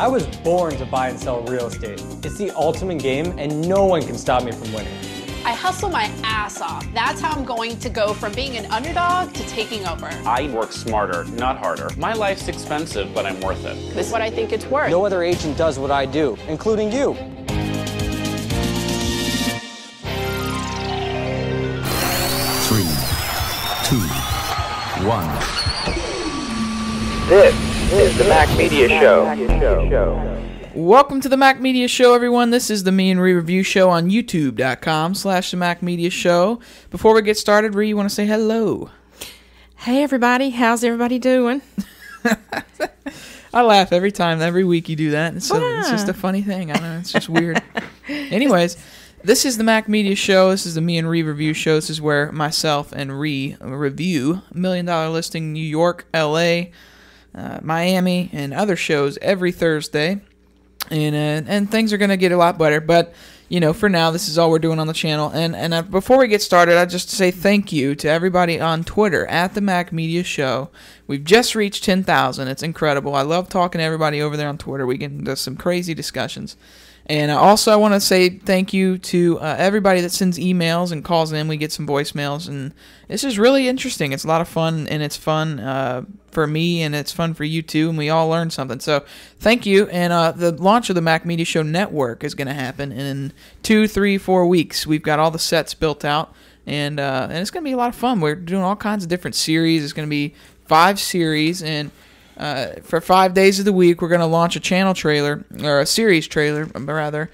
I was born to buy and sell real estate. It's the ultimate game, and no one can stop me from winning. I hustle my ass off. That's how I'm going to go from being an underdog to taking over. I work smarter, not harder. My life's expensive, but I'm worth it. This is what I think it's worth. No other agent does what I do, including you. Three, two, one. This is the Mac Media Show. Welcome to the Mac Media Show, everyone. This is the Me and Ree Review Show on YouTube.com/the Mac Media Show. Before we get started, Ree, you want to say hello? Hey, everybody. How's everybody doing? I laugh every time, every week you do that. It's just a funny thing. I know, it's just weird. Anyways, this is the Mac Media Show. This is the Me and Ree Review Show. This is where myself and Ree review $1 Million Listing New York, L.A., Miami, and other shows every Thursday. And things are going to get a lot better, but, you know, for now, this is all we're doing on the channel. And before we get started, I'd just say thank you to everybody on Twitter, at the Mac Media Show. We've just reached 10,000. It's incredible. I love talking to everybody over there on Twitter. We get into some crazy discussions. And also, I want to say thank you to everybody that sends emails and calls in. We get some voicemails, and this is really interesting. It's a lot of fun, and it's fun for me, and it's fun for you too, and we all learn something. So thank you. And the launch of the Mac Media Show Network is going to happen in 2, 3, 4 weeks. We've got all the sets built out, and it's going to be a lot of fun. We're doing all kinds of different series. It's going to be 5 series, and for 5 days of the week, we're going to launch a channel trailer, or a series trailer, rather,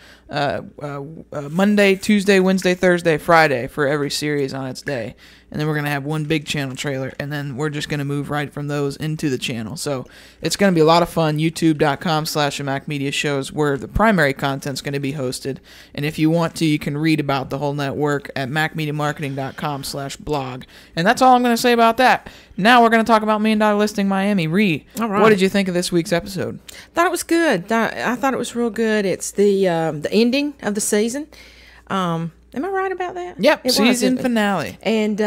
Monday, Tuesday, Wednesday, Thursday, Friday for every series on its day. And then we're going to have one big channel trailer, and then we're just going to move right from those into the channel. So it's going to be a lot of fun. YouTube.com/the Mac Media Shows, where the primary content's going to be hosted. And if you want to, you can read about the whole network at macmediamarketing.com/blog. And that's all I'm going to say about that. Now we're going to talk about $1 Million Listing Miami. Ree, all right. What did you think of this week's episode? Thought it was good. I thought it was real good. It's the ending of the season. Am I right about that? Yep, season finale. And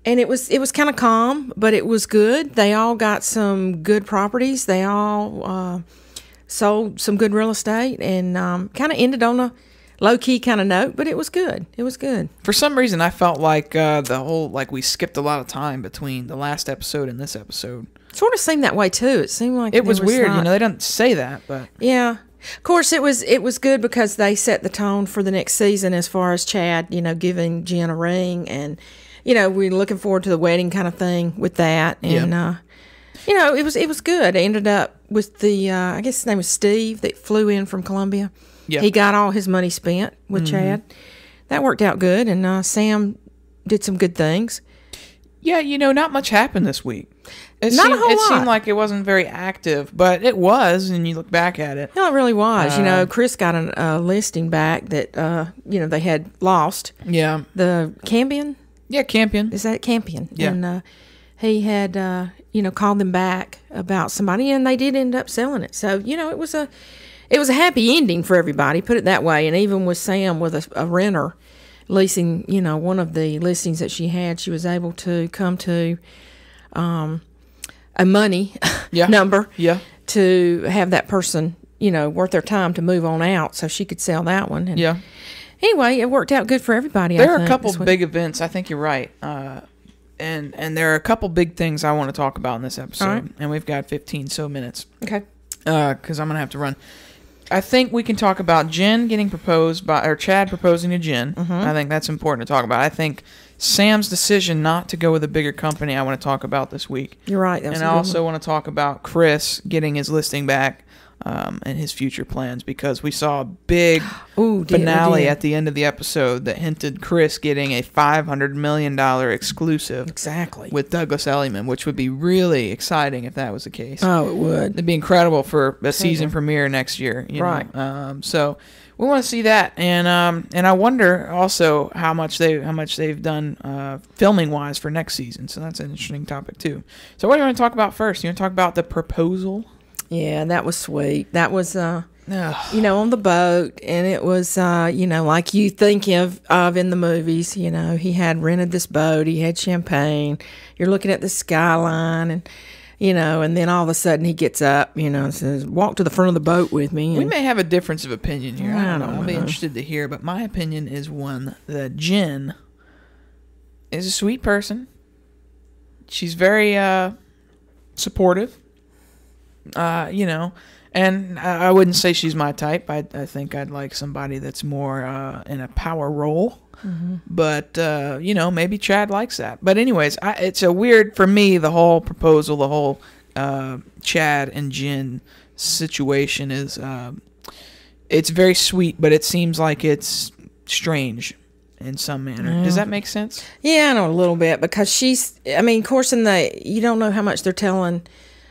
it was kind of calm, but it was good. They all got some good properties. They all sold some good real estate, and kind of ended on a low-key kind of note, but it was good. It was good. For some reason, I felt like we skipped a lot of time between the last episode and this episode. Sort of seemed that way, too. It seemed like it was weird. They don't say that, but... Yeah. Of course, it was good because they set the tone for the next season as far as Chad, giving Jen a ring, and we're looking forward to the wedding kind of thing with that, and it was good. I ended up with the I guess his name was Steve that flew in from Columbia. Yep. He got all his money spent with Chad. That worked out good, and Sam did some good things. Yeah, not much happened this week. It a whole lot. It seemed like it wasn't very active, but it was, and you look back at it. No, it really was. Chris got a listing back that, they had lost. Yeah. The Campion? Yeah, Campion. Is that Campion? Yeah. And he had, called them back about somebody, and they did end up selling it. So, it was a happy ending for everybody, put it that way. And even with Sam, with a renter leasing, one of the listings that she had, she was able to come to a money number to have that person, worth their time to move on out so she could sell that one. And anyway, it worked out good for everybody. There are a couple big events. I think you're right. And there are a couple big things I want to talk about in this episode. Right. And we've got 15 minutes. Okay. Because I'm going to have to run. I think we can talk about Jen getting proposed by, or Chad proposing to Jen. I think that's important to talk about. I think Sam's decision not to go with a bigger company I want to talk about this week. You're right. And I also want to talk about Chris getting his listing back and his future plans, because we saw a big finale at the end of the episode that hinted Chris getting a $500 million exclusive with Douglas Elliman, which would be really exciting if that was the case. Oh, it would. It'd be incredible for a season premiere next year. Right. So we want to see that, and I wonder also how much they've done filming wise for next season. So that's an interesting topic too. So what do you want to talk about first? You want to talk about the proposal? Yeah, that was sweet. That was on the boat, and it was like you think of in the movies. He had rented this boat. He had champagne. You're looking at the skyline, and and then all of a sudden he gets up, and says, walk to the front of the boat with me. And We may have a difference of opinion here. I don't know. I'll be know. interested to hear, but my opinion is one that Jen is a sweet person. She's very supportive, and I wouldn't say she's my type. I think I'd like somebody that's more in a power role. But, maybe Chad likes that. But anyways, it's a weird, for me, the whole proposal, the whole Chad and Jen situation is, it's very sweet, but it seems like it's strange in some manner. Does that make sense? Yeah, I know a little bit, because of course, you don't know how much they're telling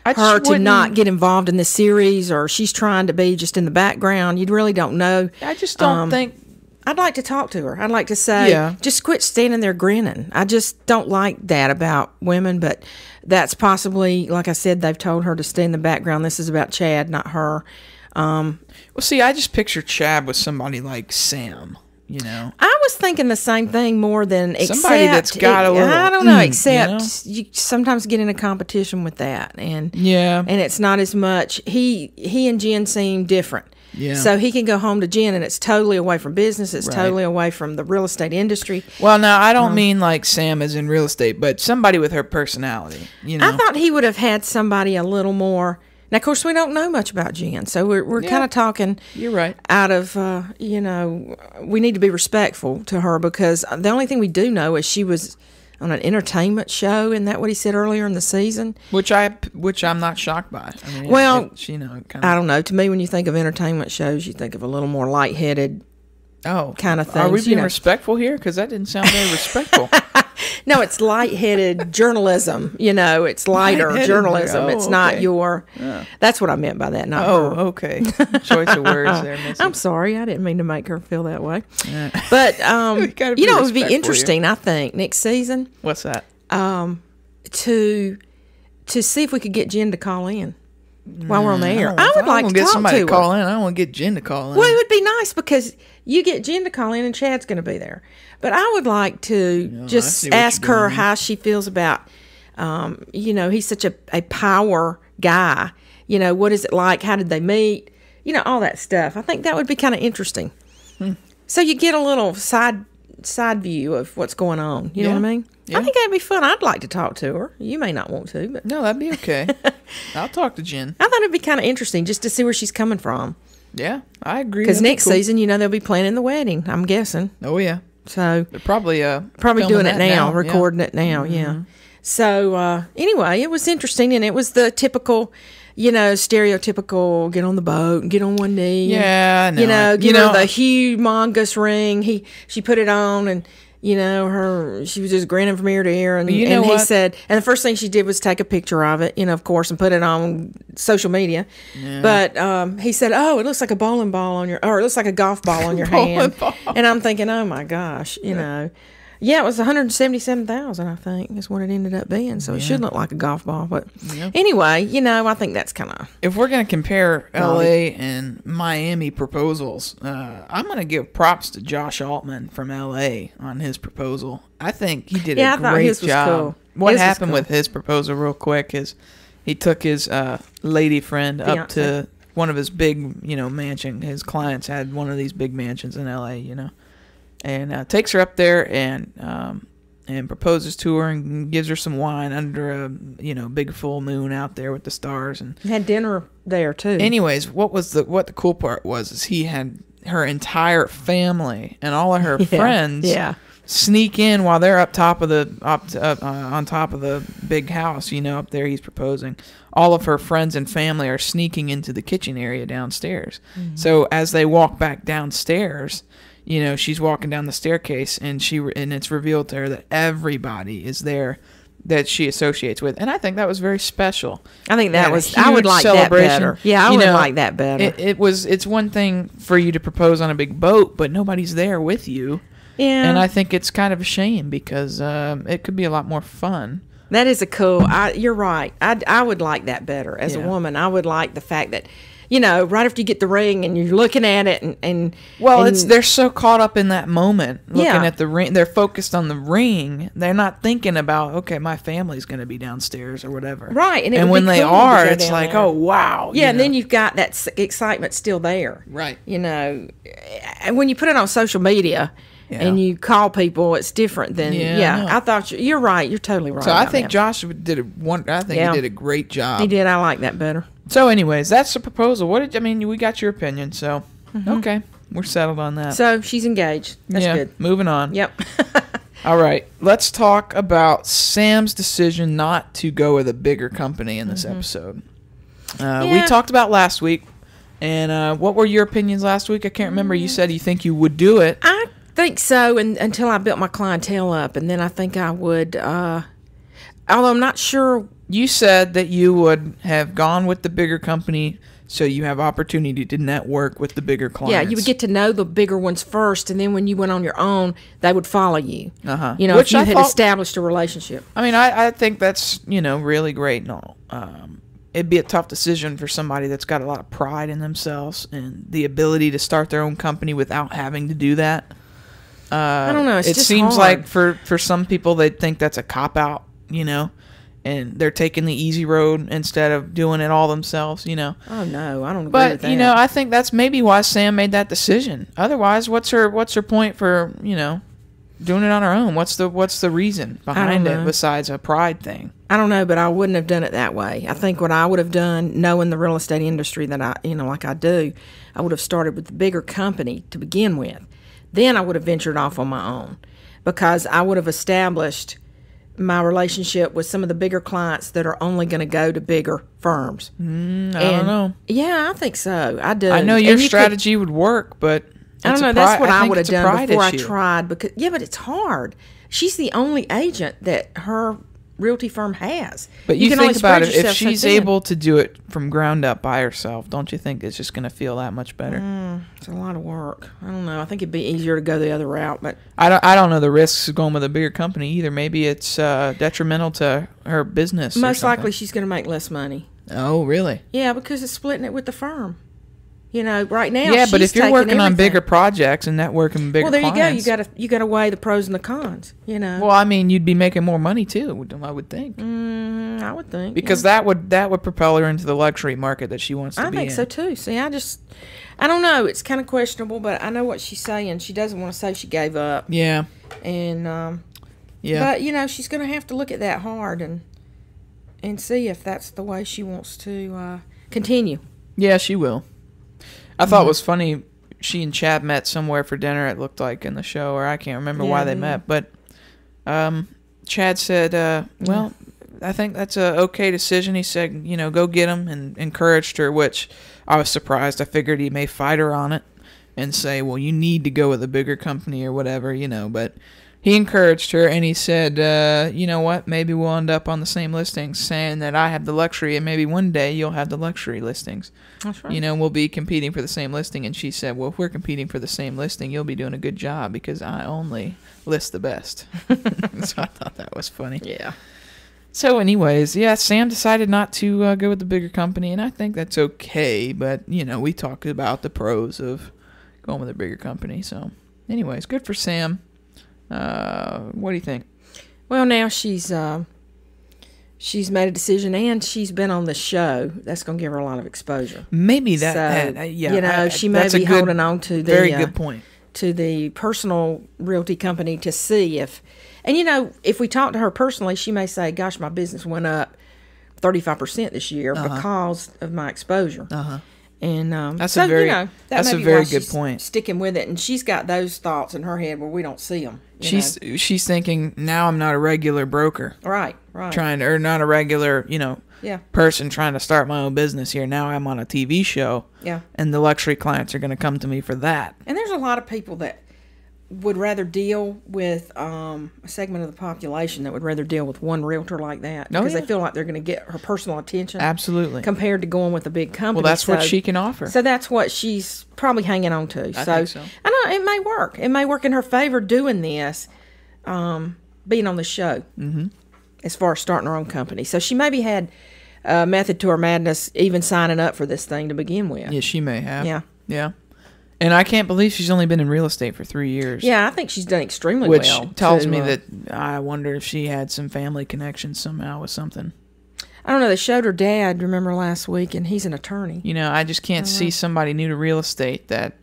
her to not get involved in the series, or she's trying to be just in the background. You really don't know. I just don't think... I'd like to talk to her. I'd like to say, just quit standing there grinning. I just don't like that about women, but that's possibly, like I said, they've told her to stay in the background. This is about Chad, not her. Well, see, I just picture Chad with somebody like Sam, I was thinking the same thing more than somebody that's got a little... I don't know, except you sometimes get in a competition with that. And it's not as much. He and Jen seem different. Yeah. So he can go home to Jen, and it's totally away from business. It's totally away from the real estate industry. Well, now, I don't mean like Sam is in real estate, but somebody with her personality, I thought he would have had somebody a little more... Now, of course, we don't know much about Jen, so we're kind of talking... You're right. ...out of, we need to be respectful to her, because the only thing we do know is she was on an entertainment show. Isn't that what he said earlier in the season? Which I'm not shocked by. I mean, I don't know. To me, when you think of entertainment shows, you think of a little more lightheaded kind of things. Are we being respectful here? Because that didn't sound very respectful. No, it's lightheaded journalism. It's lighter journalism. It's not your... That's what I meant by that, not her. Okay. Choice of words there, Missy. I'm sorry. I didn't mean to make her feel that way. But, it would be interesting, I think, next season. What's that? To see if we could get Jen to call in while we're on the air. I would like to get talk somebody to to call in. I don't want to get Jen to call in. Well, it would be nice, because you get Jen to call in and Chad's going to be there. But I would like to just ask her how she feels about, he's such a power guy. What is it like? How did they meet? All that stuff. I think that would be kind of interesting. So you get a little side view of what's going on. You know what I mean? Yeah. I think that'd be fun. I'd like to talk to her. You may not want to, but no, that'd be okay. I'll talk to Jen. I thought it'd be kind of interesting just to see where she's coming from. Yeah, I agree. Because next season, they'll be planning the wedding, I'm guessing. Oh, yeah. So they're probably doing it now, recording it now, yeah. So anyway, it was interesting, and it was the typical, stereotypical get on the boat and get on one knee. Yeah, and, her the humongous ring. She put it on, and she was just grinning from ear to ear, and he said, and the first thing she did was take a picture of it, of course, and put it on social media. Yeah. But he said, "Oh, it looks like a bowling ball or it looks like a golf ball on your hand." And I'm thinking, "Oh my gosh, Yeah, it was $177,000, I think, is what it ended up being. So it should look like a golf ball. But anyway, I think that's kind of... If we're going to compare L.A. and Miami proposals, I'm going to give props to Josh Altman from L.A. on his proposal. I think he did a great job. Cool. What happened with his proposal, real quick, is he took his lady friend up to one of his big, mansion. His clients had one of these big mansions in L.A., and takes her up there and proposes to her and gives her some wine under a big full moon out there with the stars, and had dinner there too. Anyways, what the cool part was is he had her entire family and all of her friends sneak in while they're on top of the big house. Up there he's proposing. All of her friends and family are sneaking into the kitchen area downstairs. Mm-hmm. So as they walk back downstairs, she's walking down the staircase, and it's revealed to her that everybody is there that she associates with, and I think that was very special. I think that was. I would like that better. Yeah, I would like that better. It's one thing for you to propose on a big boat, but nobody's there with you. Yeah, and I think it's kind of a shame because it could be a lot more fun. That is a cool. You're right. I would like that better as a woman. I would like the fact that right after you get the ring and you're looking at it and they're so caught up in that moment looking Yeah. at the ring. They're focused on the ring. They're not thinking about, okay, my family's going to be downstairs or whatever. Right, and it And would when be they cool to are, go it's down like, there. oh, wow. Yeah, and then you've got that excitement still there. Right. And when you put it on social media and you call people, it's different than, Yeah, I know. I thought you're right. You're totally right. So I about think that. Josh did he did a great job. He did. I like that better. So anyways, that's the proposal. We got your opinion, so okay. We're settled on that. So she's engaged. That's yeah, good. moving on. Yep. All right, let's talk about Sam's decision not to go with a bigger company in this episode. We talked about last week, and what were your opinions last week? I can't remember. You said you think you would do it. I think so, until I built my clientele up, and then I think I would. Although I'm not sure. You said that you would have gone with the bigger company so you have opportunity to network with the bigger clients. Yeah, you would get to know the bigger ones first, and then when you went on your own, they would follow you. Uh-huh. If you had established a relationship. I mean, I think that's, really great and all. It'd be a tough decision for somebody that's got a lot of pride in themselves and the ability to start their own company without having to do that. I don't know. It's it just seems hard. like for some people, they think that's a cop-out, and they're taking the easy road instead of doing it all themselves, Oh, no. I don't agree But, with that. I think that's maybe why Sam made that decision. Otherwise, what's her point for, doing it on her own? What's the reason behind it besides a pride thing? I don't know, but I wouldn't have done it that way. I think what I would have done, knowing the real estate industry that I, like I do, I would have started with the bigger company to begin with. Then I would have ventured off on my own because I would have established my relationship with some of the bigger clients that are only going to go to bigger firms. I don't know. Yeah, I think so. I do. I know your strategy would work, but I don't know. That's what I would have done before I issue. tried. But it's hard. She's the only agent that her realty firm has. But you can think only about spread it, if yourself so she's thin. able to do it from ground up by herself, don't you think it's just going to feel that much better? It's a lot of work. I don't know. I think it'd be easier to go the other route, but I don't know the risks of going with a bigger company either. Maybe it's detrimental to her business. most likely she's going to make less money. Oh, really? Yeah, because it's splitting it with the firm. Right now. Yeah, but she's if you're taking working on everything. bigger projects and networking with bigger well, there clients, you go. You got to weigh the pros and the cons. Well, I mean, you'd be making more money too. I would think. I would think Because that would propel her into the luxury market that she wants to be in. I think so too. See, I don't know. It's kind of questionable, but I know what she's saying. She doesn't want to say she gave up. Yeah. And yeah. But she's going to have to look at that hard and see if that's the way she wants to continue. Yeah, she will. I thought it was funny. She and Chad met somewhere for dinner. It looked like in the show, or I can't remember why they met. But Chad said, "Well, I think that's a okay decision." He said, "Go get him," and encouraged her. Which I was surprised. I figured he may fight her on it and say, "Well, you need to go with a bigger company or whatever," But he encouraged her, and he said, "You know what? Maybe we'll end up on the same listings, saying that I have the luxury, and maybe one day you'll have the luxury listings." That's right. We'll be competing for the same listing. And she said, "Well, if we're competing for the same listing, you'll be doing a good job because I only list the best." So I thought that was funny. Yeah. So anyways, Sam decided not to go with the bigger company, and I think that's okay. But, we talked about the pros of going with a bigger company. So anyways, good for Sam. What do you think? Well, now she's made a decision, and she's been on the show. That's going to give her a lot of exposure. Maybe So, yeah. she may be holding on to the very good point. To the personal realty company to see if, and if we talk to her personally, she may say, "Gosh, my business went up 35% this year because of my exposure." And that's so, a very that's a very good point. Sticking with it, and she's got those thoughts in her head where we don't see them. She's thinking, now I'm not a regular broker. Right. Or not a regular, Yeah. person trying to start my own business here. Now I'm on a TV show. Yeah. And the luxury clients are going to come to me for that. And there's a lot of people that would rather deal with a segment of the population that would rather deal with one realtor like that because they feel like they're going to get her personal attention. Absolutely. Compared to going with a big company. Well, that's what she can offer. So that's what she's probably hanging on to. I think so. I know it may work. It may work in her favor doing this, being on the show. Mm-hmm. As far as starting her own company. So she maybe had method to her madness, even signing up for this thing to begin with. Yeah, she may have. Yeah. Yeah. And I can't believe she's only been in real estate for 3 years. Yeah, I think she's done extremely which well. tells me that I wonder if she had some family connections somehow with something. I don't know. They showed her dad, remember, last week, and he's an attorney. You know, I just can't see somebody new to real estate that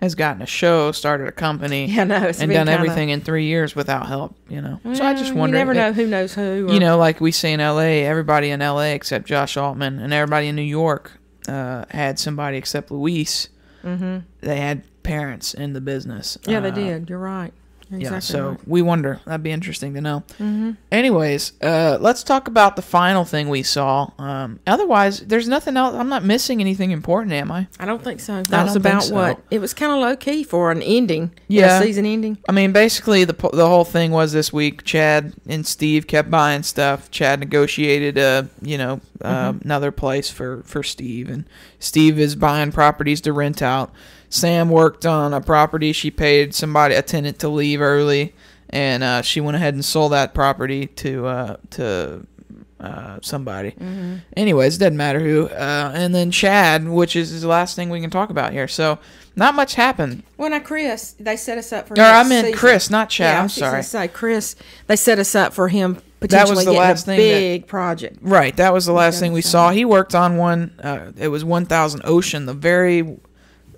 has gotten a show, started a company, Yeah, no, it's and been done kinda- everything in 3 years without help, you know. So I just wonder. You never know who knows who. Or, You know, like we say in L.A., everybody in L.A. except Josh Altman and everybody in New York had somebody except Luis. Mm-hmm. They had parents in the business. Yeah, they did. You're right. You're Yeah, exactly so right. we wonder. That'd be interesting to know. Mm-hmm. Anyways, let's talk about the final thing we saw. Otherwise, there's nothing else. I'm not missing anything important, am I? I don't think so. I That was don't think about so. what? It was kind of low key for an ending. Yeah. A season ending. I mean, basically, the whole thing was this week. Chad and Steve kept buying stuff. Chad negotiated another place for Steve, and Steve is buying properties to rent out. Sam worked on a property. She paid a tenant to leave early, and she went ahead and sold that property to somebody. Mm-hmm. Anyways, it doesn't matter who. And then Chad, which is the last thing we can talk about here. So not much happened. Well, now Chris, they set us up for. Or I next meant season. Chris, not Chad. Yeah, I'm I was just gonna sorry. say Chris. They set us up for him potentially the getting last a thing big project. Right, that was the last thing we saw. He worked on one. It was 1000 Ocean.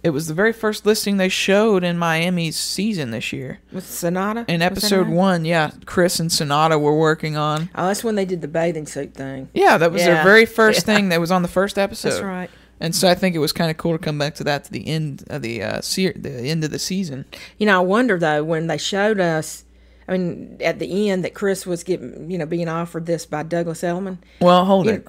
It was the very first listing they showed in Miami's season this year. With Sonata? In Was that episode right? 1, yeah, Chris and Sonata were working on. Oh, that's when they did the bathing suit thing. Yeah, that was their Yeah. very first thing that was on the first episode. That's right. And so I think it was kind of cool to come back to that to the end of the end of the season. You know, I wonder though when they showed us. I mean, at the end that Chris was being offered this by Douglas Elliman. Well, hold it.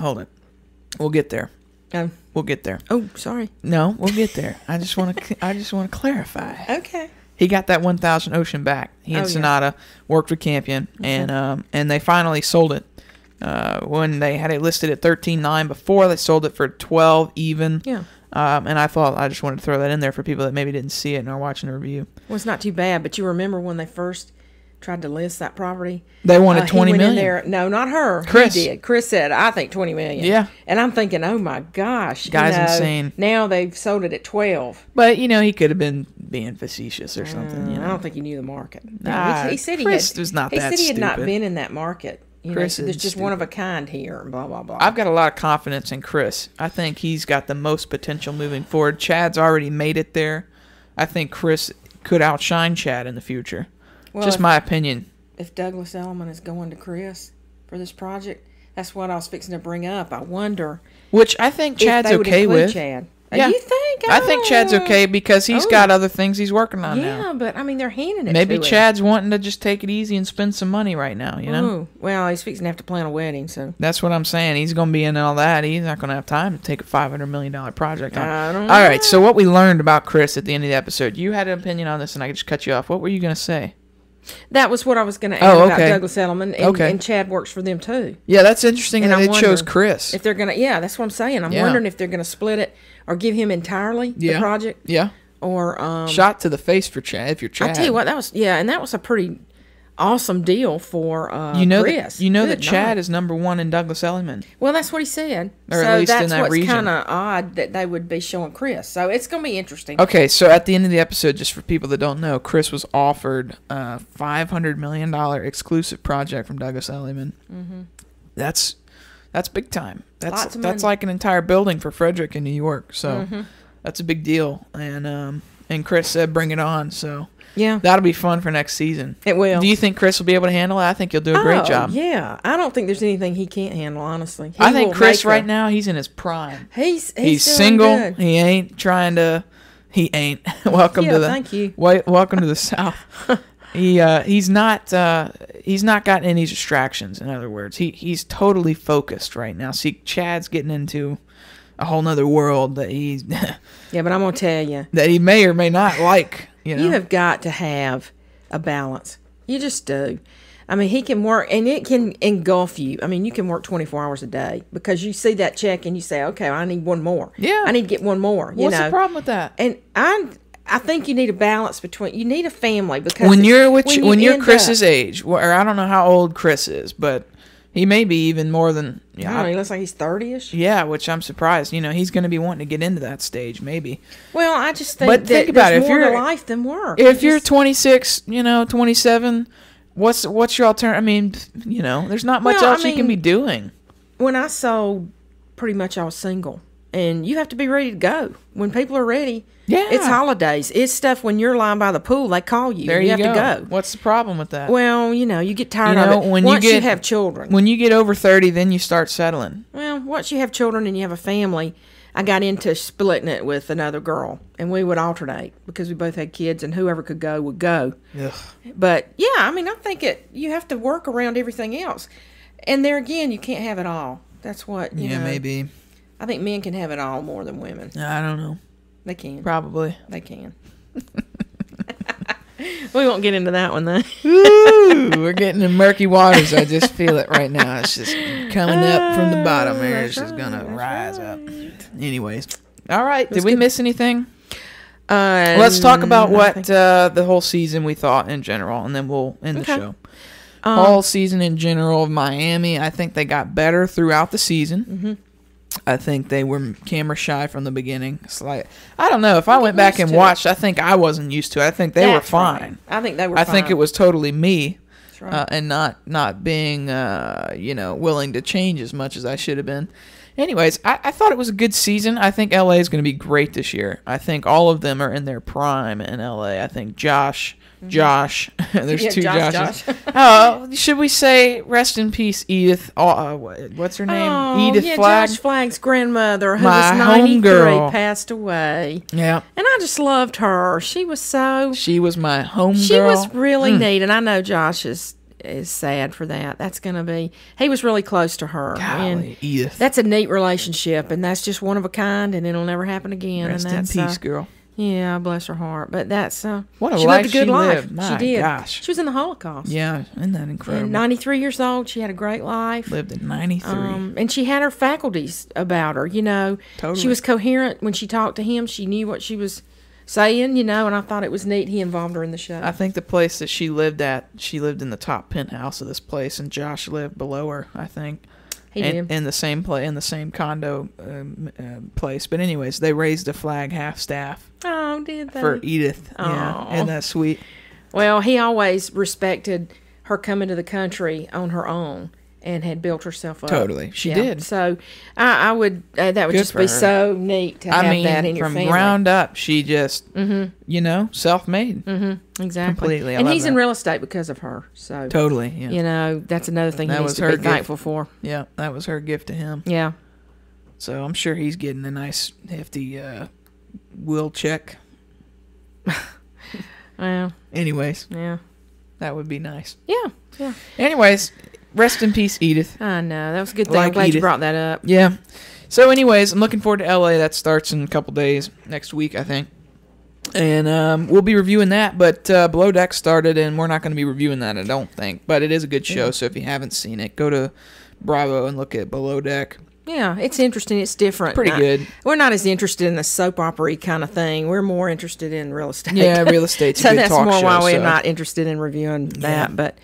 We'll get there. Um, We'll get there. oh, sorry. No, we'll get there. I just want to clarify. Okay. He got that 1000 Ocean back. He and Oh, yeah. Sonata worked with Campion, and they finally sold it. When they had it listed at $13,900 before, they sold it for $12,000 even. Yeah. And I thought I just wanted to throw that in there for people that maybe didn't see it and are watching the review. Well, it's not too bad, but you remember when they first tried to list that property? They wanted he $20 went million. in there. No, not her. Chris. He did. Chris said, "I think $20 million." Yeah. And I'm thinking, oh my gosh, Guy's insane. Now they've sold it at 12. But he could have been being facetious or something. I don't think he knew the market. Nah, he said Chris he had, was not he that said he had not stupid. been in that market. Chris there's is just one of a kind here, and blah blah blah. I've got a lot of confidence in Chris. I think he's got the most potential moving forward. Chad's already made it there. I think Chris could outshine Chad in the future. Well, Just my opinion. If Douglas Elliman is going to Chris for this project, that's what I was fixing to bring up. I wonder Which I think Chad's if they would okay include with. Chad. Yeah. You think? I think Chad's okay because he's got other things he's working on Yeah, now. but I mean, they're handing it Maybe to him. Chad's wanting to just take it easy and spend some money right now, you know? Ooh, well, he's fixing to have to plan a wedding, so. That's what I'm saying. He's going to be in all that. He's not going to have time to take a $500 million project on. I don't All right, so what we learned about Chris at the end of the episode, you had an opinion on this and I just cut you off. What were you going to say? That was what I was going to add Oh, about okay. Douglas Elliman, and Chad works for them too. Yeah, that's interesting And that I'm it chose wondering Chris. If they're going to, yeah, that's what I'm saying. I'm Yeah. wondering if they're going to split it or give him entirely the project, Yeah. or Shot to the face for Chad if you're Chad. I tell you what, that was and that was a pretty awesome deal for Chris. that Good Chad night. is number one in Douglas Elliman. Well, that's what he said. Or at so least in that's that what's region. kind of odd that they would be showing Chris. So it's going to be interesting. Okay, so at the end of the episode, just for people that don't know, Chris was offered a $500 million exclusive project from Douglas Elliman. Mm-hmm. That's big time. Lots of That's money. like an entire building for Frederick in New York. So that's a big deal. And Chris said, "Bring it on." So Yeah, that'll be fun for next season. it will. Do you think Chris will be able to handle it? I think he'll do a great job. Yeah, I don't think there's anything he can't handle. Honestly, I think will Chris make right now he's in his prime. He's He's doing single. good. He ain't trying to. He ain't. Welcome Yeah, to the. thank you. Welcome to the South. He's not gotten any distractions. In other words, he's totally focused right now. See, Chad's getting into a whole nother world that he's Yeah, but I'm gonna tell you, that he may or may not like. You know, you have got to have a balance. You just do. I mean, he can work, and it can engulf you. I mean, you can work 24 hours a day because you see that check and you say, "Okay, I need one more. Yeah. I need to get one more." You what's know, the problem with that? And I think you need a balance between. You need a family because When you're you when you're end Chris's up- age, or I don't know how old Chris is, but He may be even more than. I don't know, he looks like he's 30-ish. Yeah, which I'm surprised. He's going to be wanting to get into that stage, maybe. Well, I just think But that think about there's it. If more you're to life than work. If you're 26, 27, what's your alternative? I mean, there's not much else you can be doing. When I sold, pretty much I was single. And you have to be ready to go. When people are ready, it's holidays. It's stuff when you're lying by the pool, they call you. There you you have to go. What's the problem with that? Well, you get tired of it. Once you have children. When you get over 30, then you start settling. Well, once you have children and you have a family, I got into splitting it with another girl. And we would alternate because we both had kids and whoever could go would go. Ugh. But, yeah, I mean, I think you have to work around everything else. And there again, you can't have it all. That's what, you know. Maybe. I think men can have it all more than women. I don't know. They can. Probably. They can. We won't get into that one, though. Ooh, we're getting in murky waters. I just feel it right now. It's just coming up from the bottom there. It's just going to rise up. Anyways. All right. Did we miss anything? Let's talk about what the whole season we thought in general, and then we'll end the show. Whole season in general of Miami, I think they got better throughout the season. Mm-hmm. I think they were camera shy from the beginning. It's like, I don't know. If I went back and watched, I think I wasn't used to it. I think they were fine. Right. I think they were fine. I think it was totally me. That's right. And not being, willing to change as much as I should have been. Anyways, I thought it was a good season. I think LA is going to be great this year. I think all of them are in their prime in LA. I think Josh, there's two Joshes. Should we say rest in peace, Edith? What's her name? Edith Flagg. Josh Flagg's grandmother, who My was 93, homegirl. passed away. Yeah. And I just loved her. She was my homegirl. She was really neat, and I know Josh is sad for that. That's going to be... He was really close to her. Golly, and Edith. That's a neat relationship, and that's just one of a kind, and it'll never happen again. Rest and that's, in peace, girl. Yeah, bless her heart. But that's... what a she life lived a good she life. lived. My she did. gosh. She was in the Holocaust. Yeah, isn't that incredible? And 93 years old. She had a great life. Lived at 93. And she had her faculties about her, Totally. She was coherent when she talked to him. She knew what she was saying, and I thought it was neat. He involved her in the show. I think the place that she lived in the top penthouse of this place, and Josh lived below her, I think. He did. In the same condo place. But anyways, they raised a flag half-staff. Oh, did they? For Edith. Oh. Yeah, isn't that sweet? Well, he always respected her coming to the country on her own and had built herself up. Totally. She did. So I would, that would Good just for be her. so neat to have that in your from family. ground up, she just, self-made. Mm-hmm. Exactly. Completely. And love he's that. in real estate because of her. So Totally, yeah. That's another thing That he needs was to her be gift. thankful for. Yeah, that was her gift to him. Yeah. So I'm sure he's getting a nice, hefty will check. Well. Anyways. Yeah. That would be nice. Yeah. Anyways, rest in peace, Edith. I know. That was a good thing. Like I'm glad Edith. you brought that up. Yeah. So anyways, I'm looking forward to LA. That starts in a couple days. Next week, I think. And we'll be reviewing that. But Below Deck started, and we're not going to be reviewing that, I don't think. But it is a good show, Yeah. so if you haven't seen it, go to Bravo and look at Below Deck. Yeah, it's interesting. It's different. Pretty good. We're not as interested in the soap opera kind of thing. We're more interested in real estate. Yeah, real estate's a so good that's talk more show, why we're so. not interested in reviewing that. But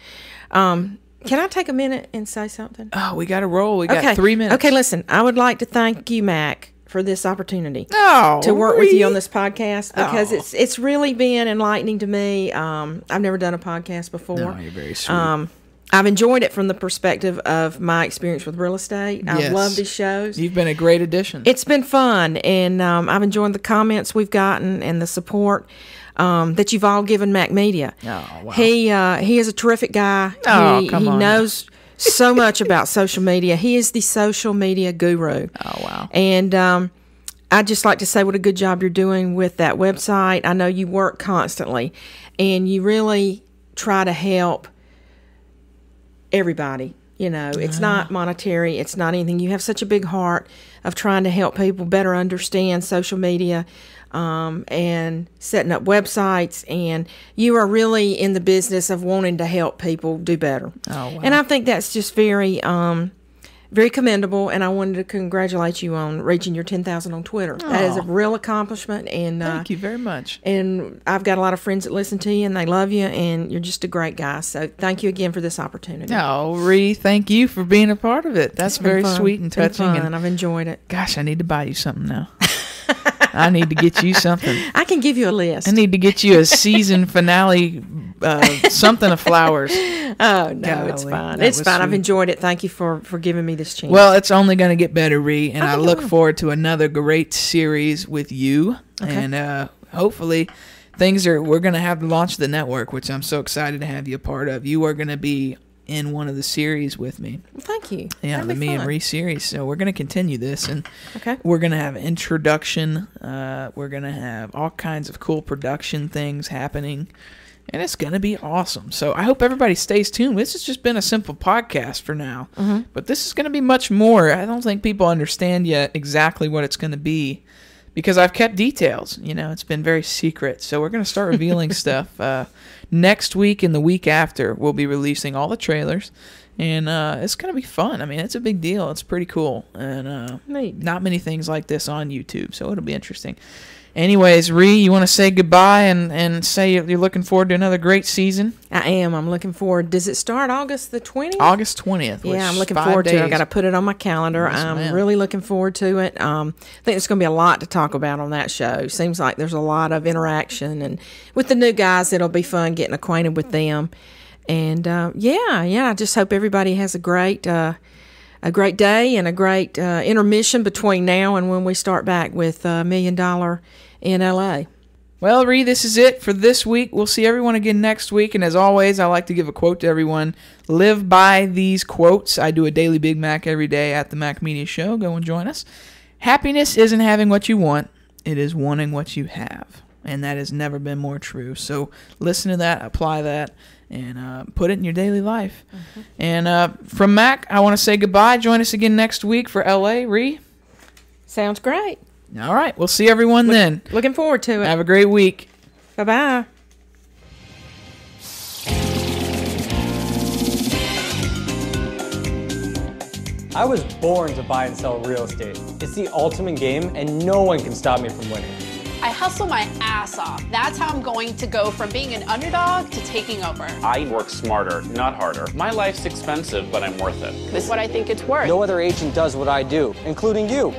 can I take a minute and say something? Oh, we got to roll. We got 3 minutes. Okay, listen. I would like to thank you, Mac, for this opportunity Oh, to work with really? you on this podcast because Oh. it's really been enlightening to me. I've never done a podcast before. No, you're very sweet. I've enjoyed it from the perspective of my experience with real estate. Yes. I've loved these shows. You've been a great addition. It's been fun, and I've enjoyed the comments we've gotten and the support that you've all given Mac Media. Oh, wow. He is a terrific guy. Oh, he come on. knows so much about social media. He is the social media guru. Oh, wow. And I'd just like to say what a good job you're doing with that website. I know you work constantly, and you really try to help everybody. It's not monetary. It's not anything. You have such a big heart of trying to help people better understand social media and setting up websites. And you are really in the business of wanting to help people do better. Oh, wow. And I think that's just very very commendable, and I wanted to congratulate you on reaching your 10,000 on Twitter. That is a real accomplishment, and Thank you very much. And I've got a lot of friends that listen to you, and they love you, and you're just a great guy. So thank you again for this opportunity. Oh, Ree, thank you for being a part of it. That's very fun. sweet and touching. Been fun. And I've enjoyed it. gosh, I need to buy you something now. I need to get you something. I can give you a list. I need to get you a season finale, something of flowers. Oh, no, it's Golly, fine. that It's was fine. I've sweet. enjoyed it. Thank you for giving me this chance. Well, it's only going to get better, Ree, and I it look will. forward to another great series with you. Okay. And hopefully we're going to have to launch the network, which I'm so excited to have you a part of. You are going to be in one of the series with me. Well, thank you. Yeah, That'd the be Me and fun. Ree series. So we're going to continue this, and Okay. we're going to have introduction. We're going to have all kinds of cool production things happening, and it's going to be awesome. So I hope everybody stays tuned. This has just been a simple podcast for now, but this is going to be much more. I don't think people understand yet exactly what it's going to be, because I've kept details. It's been very secret. So we're going to start revealing stuff. Next week and the week after, we'll be releasing all the trailers. And it's going to be fun. I mean, it's a big deal. It's pretty cool. And Neat. not many things like this on YouTube, so it'll be interesting. Anyways, Ree, you want to say goodbye and say you're looking forward to another great season? I am. I'm looking forward. Does it start August the 20th? August 20th. Which Yeah, I'm looking 5 forward to it. I days. got to put it on my calendar. Yes, I'm ma'am. really looking forward to it. I think there's going to be a lot to talk about on that show. Seems like there's a lot of interaction, and with the new guys, it'll be fun getting acquainted with them. And I just hope everybody has a great day and a great intermission between now and when we start back with $1 Million in LA. Well, Ree, this is it for this week. We'll see everyone again next week. And as always, I like to give a quote to everyone. Live by these quotes. I do a daily Big Mac every day at the Mac Media Show. Go and join us. Happiness isn't having what you want. It is wanting what you have. And that has never been more true. So listen to that, apply that, and put it in your daily life. And from Mac, I want to say goodbye. Join us again next week for LA. Ree? Sounds great. All right. We'll see everyone then. Looking forward to it. Have a great week. Bye-bye. I was born to buy and sell real estate. It's the ultimate game, and no one can stop me from winning. I hustle my ass off. That's how I'm going to go from being an underdog to taking over. I work smarter, not harder. My life's expensive, but I'm worth it. This is what I think it's worth. No other agent does what I do, including you.